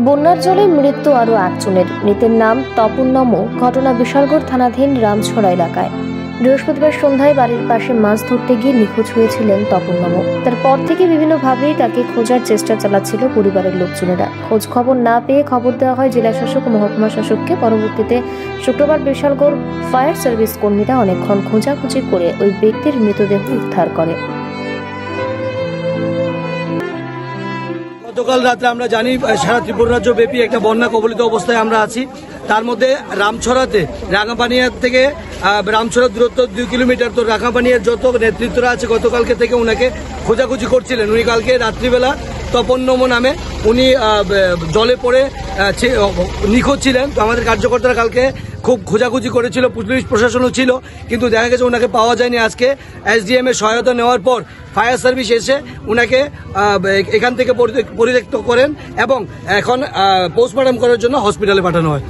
বন্যার জলে মৃত্যু আরও একজনের। মৃতের নাম তপন নমো। ঘটনা বিশালগড় থানাধীন রামছড়া এলাকায়। বৃহস্পতিবার সন্ধ্যায় বাড়ির পাশে মাছ ধরতে গিয়ে নিখোঁজ হয়েছিলেন তপন নমো। তারপর থেকে বিভিন্নভাবেই তাকে খোঁজার চেষ্টা চালাচ্ছিল পরিবারের লোকজনেরা। খোঁজ খবর না পেয়ে খবর দেওয়া হয় জেলা শাসক ও মহকুমা শাসককে। পরবর্তীতে শুক্রবার বিশালগড় ফায়ার সার্ভিস কর্মীরা অনেকক্ষণ খোঁজাখুঁজি করে ওই ব্যক্তির মৃতদেহ উদ্ধার করে। গতকাল রাতে আমরা জানি সারা ত্রিপুরা রাজ্য ব্যাপী একটা বন্যা কবলিত অবস্থায় আমরা আছি। তার মধ্যে রামছড়াতে রাঙাপানিয়ার থেকে রামছড়ার দূরত্ব 2 কিলোমিটার। তো রাঙাপানিয়ার যত নেতৃত্বরা আছে গতকালকে থেকে উনাকে খোঁজাখুঁজি করছিলেন। উনি কালকে রাত্রিবেলা তপন নমো নামে উনি জলে পড়ে নিখোঁজ ছিলেন। তো আমাদের কার্যকর্তারা কালকে খুব খোঁজাখুঁজি করেছিল, পুলিশ প্রশাসনও ছিল, কিন্তু দেখা গেছে ওনাকে পাওয়া যায়নি। আজকে এসডিএম এর সহায়তা নেওয়ার পর ফায়ার সার্ভিস এসে ওনাকে এখান থেকে পরিত্যক্ত করেন এবং এখন পোস্টমর্টম করার জন্য হসপিটালে পাঠানো হয়।